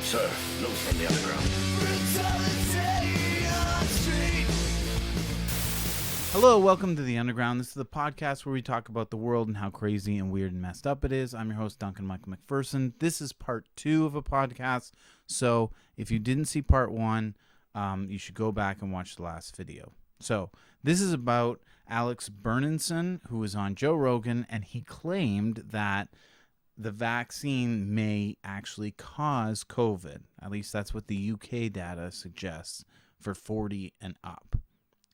Sir, news from the underground. Hello, welcome to The Underground. This is the podcast where we talk about the world and how crazy and weird and messed up it is. I'm your host, Duncan Michael McPherson. This is part 2 of a podcast, so if you didn't see part 1, you should go back and watch the last video. So this is about Alex Berenson, who was on Joe Rogan, and he claimed that the vaccine may actually cause COVID. At least that's what the UK data suggests for 40 and up.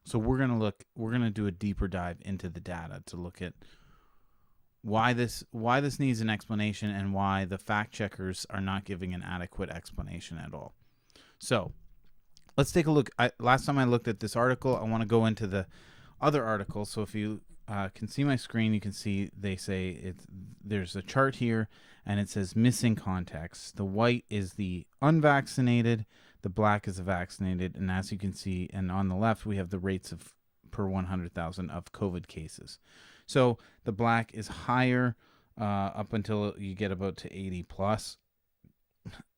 So we're going to do a deeper dive into the data to look at why this needs an explanation and why the fact checkers are not giving an adequate explanation at all. So let's take a look. Last time I looked at this article, I want to go into the other article. So if you can see my screen, you can see they say there's a chart here and it says missing context. The white is the unvaccinated, the black is the vaccinated, and as you can see, and on the left we have the rates of per 100,000 of COVID cases. So the black is higher up until you get about to 80 plus.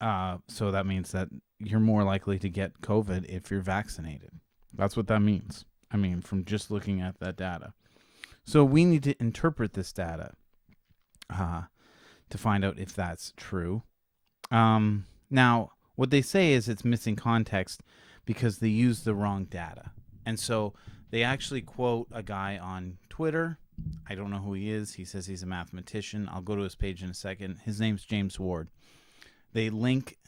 So that means that you're more likely to get COVID if you're vaccinated. That's what that means. I mean, from just looking at that data. So we need to interpret this data to find out if that's true. Now, what they say is it's missing context because they use the wrong data. And so they actually quote a guy on Twitter. I don't know who he is. He says he's a mathematician. I'll go to his page in a second. His name's James Ward. They link...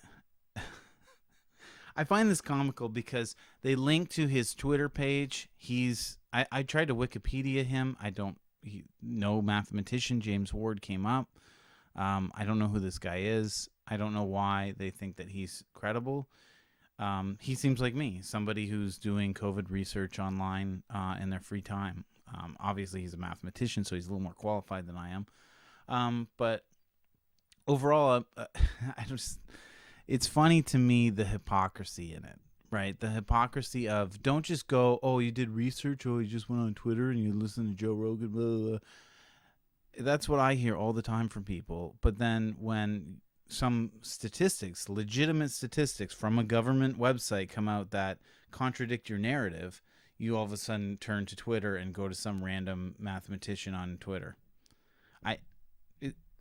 I find this comical because they link to his Twitter page. I tried to Wikipedia him. No mathematician James Ward came up. I don't know who this guy is. I don't know why they think that he's credible. He seems like me, somebody who's doing COVID research online in their free time. Obviously, he's a mathematician, so he's a little more qualified than I am. But overall, it's funny to me, the hypocrisy in it, right? The hypocrisy of don't just go, oh, you did research, oh, you just went on Twitter and you listened to Joe Rogan, blah, blah, blah. That's what I hear all the time from people. But then when some statistics, legitimate statistics from a government website come out that contradict your narrative, you all of a sudden turn to Twitter and go to some random mathematician on Twitter.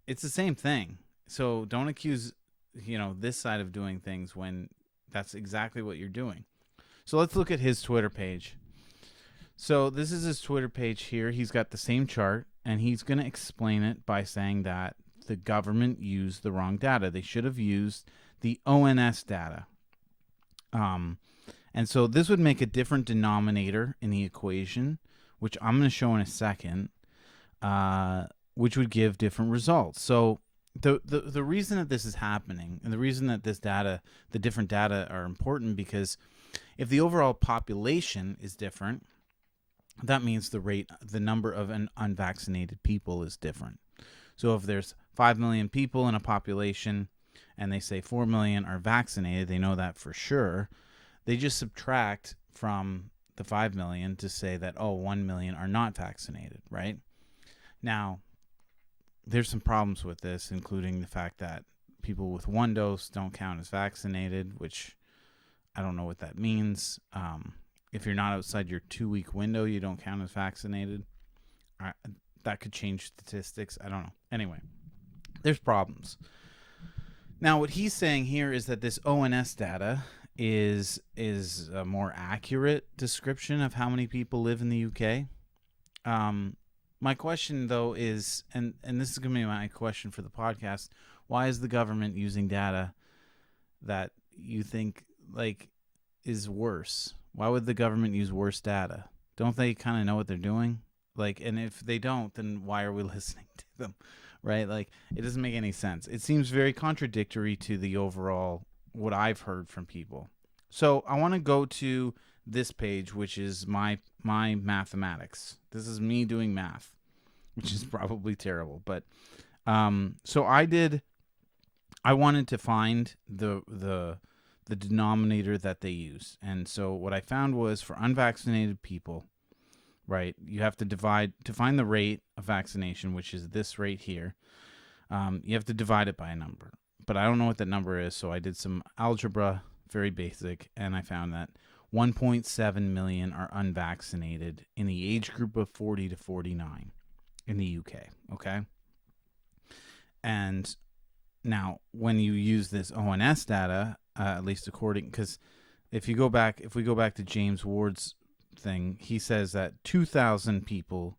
It's the same thing. So don't accuse, this side of doing things when that's exactly what you're doing. So let's look at his Twitter page. So this is his Twitter page here. He's got the same chart, and he's going to explain it by saying that the government used the wrong data. They should have used the ONS data. And so this would make a different denominator in the equation, which I'm going to show in a second, which would give different results. So the reason that this is happening, and the reason that the different data are important, because if the overall population is different, that means the number of unvaccinated people is different. So if there's 5 million people in a population and they say 4 million are vaccinated, they know that for sure. They just subtract from the 5 million to say that, 1 million are not vaccinated, right? Now, there's some problems with this, including the fact that people with 1 dose don't count as vaccinated, which I don't know what that means. If you're not outside your 2-week window, you don't count as vaccinated. That could change statistics. I don't know. Anyway, there's problems. Now, what he's saying here is that this ONS data is a more accurate description of how many people live in the UK. My question, though, is, and this is going to be my question for the podcast, why is the government using data that you think, is worse? Why would the government use worse data? Don't they kind of know what they're doing? And if they don't, then why are we listening to them, right? It doesn't make any sense. It seems very contradictory to the overall, what I've heard from people. So I want to go to this page, which is my mathematics. This is me doing math, which is probably terrible. But so I wanted to find the denominator that they use. And so what I found was for unvaccinated people, right, you have to divide, to find the rate of vaccination, which is this rate here, you have to divide it by a number. but I don't know what that number is. So I did some algebra, very basic, and I found that 1.7 million are unvaccinated in the age group of 40 to 49 in the UK. Okay. And now when you use this ONS data, at least according, because if we go back to James Ward's thing, he says that 2,000 people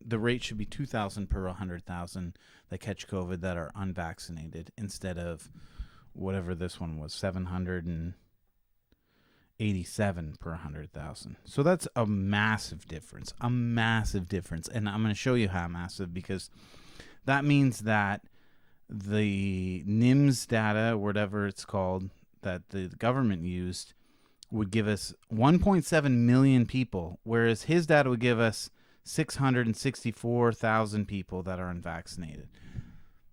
the rate should be 2,000 per 100,000 that catch COVID that are unvaccinated, instead of whatever this one was, 787 per 100,000. So that's a massive difference, And I'm going to show you how massive, because that means that the NIMS data, whatever it's called, that the government used, would give us 1.7 million people, whereas his data would give us 664,000 people that are unvaccinated.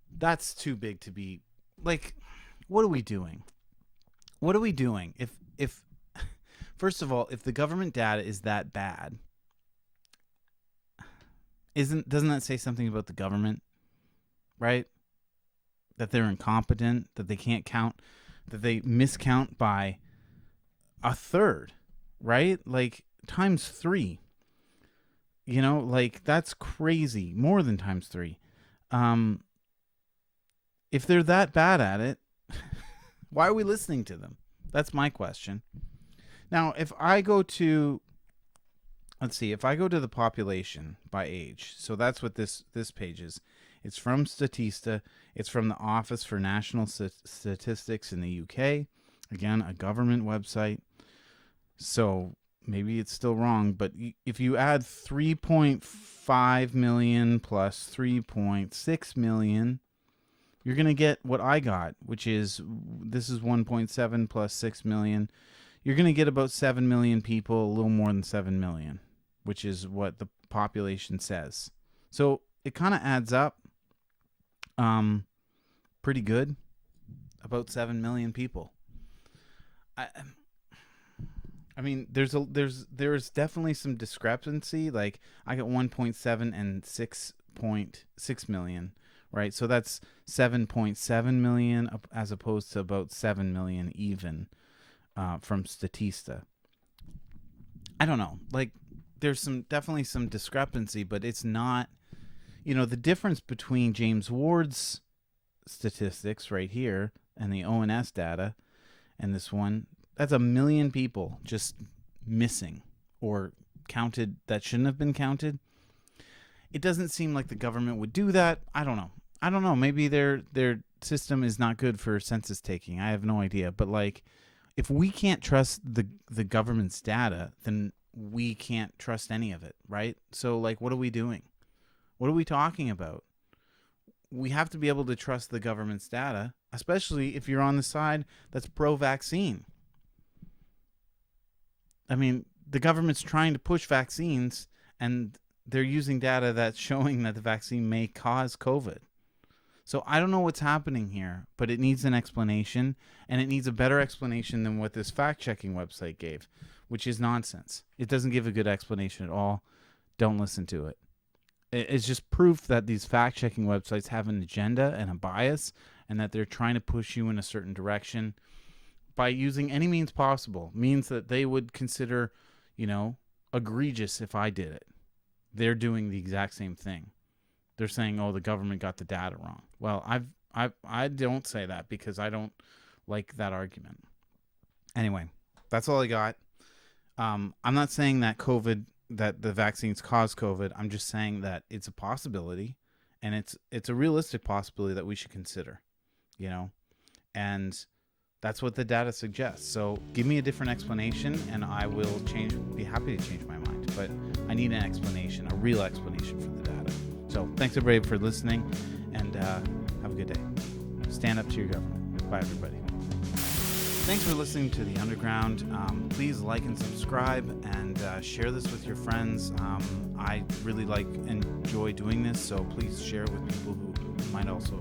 That's too big to be, like, what are we doing? What are we doing? If first of all, if the government data is that bad, doesn't that say something about the government, right? That they're incompetent, that they can't count, that they miscount by a third, right? Like times 3. You know, like that's crazy. More than times 3. If they're that bad at it, why are we listening to them? That's my question. Now, if I go to the population by age, so that's what this page is. It's from Statista. It's from the Office for National Statistics in the UK. Again, a government website. So maybe it's still wrong, but if you add 3.5 million plus 3.6 million, you're going to get what I got, which is, this is 1.7 plus 6 million. You're going to get about 7 million people, a little more than 7 million, which is what the population says. So it kind of adds up pretty good, about 7 million people. I mean, there's definitely some discrepancy. Like I got 1.7 and 6.6 million, right? So that's 7.7 million as opposed to about 7 million even from Statista. I don't know. Like there's definitely some discrepancy, but it's not, the difference between James Ward's statistics right here and the ONS data and this one, that's 1 million people just missing or counted that shouldn't have been counted. It doesn't seem like the government would do that. I don't know. Maybe their system is not good for census taking. I have no idea. But like, if we can't trust the government's data, then we can't trust any of it, right? So like, what are we doing? What are we talking about? We have to be able to trust the government's data, especially if you're on the side that's pro-vaccine. I mean, the government's trying to push vaccines, and they're using data that's showing that the vaccine may cause COVID. So I don't know what's happening here, but it needs an explanation, and it needs a better explanation than what this fact-checking website gave, which is nonsense. It doesn't give a good explanation at all. Don't listen to it. It's just proof that these fact-checking websites have an agenda and a bias, and that they're trying to push you in a certain direction by using any means possible, means that they would consider, egregious if I did it. They're doing the exact same thing. They're saying, "Oh, the government got the data wrong." Well, I don't say that because I don't like that argument. Anyway, that's all I got. I'm not saying that that the vaccines cause COVID. I'm just saying that it's a possibility, and it's a realistic possibility that we should consider, and that's what the data suggests. So give me a different explanation, and I will be happy to change my mind. But I need an explanation, a real explanation for the data. So thanks everybody for listening, and have a good day. Stand up to your government. Bye, everybody. Thanks for listening to The Underground. Please like and subscribe, and share this with your friends. I really enjoy doing this, so please share it with people who might also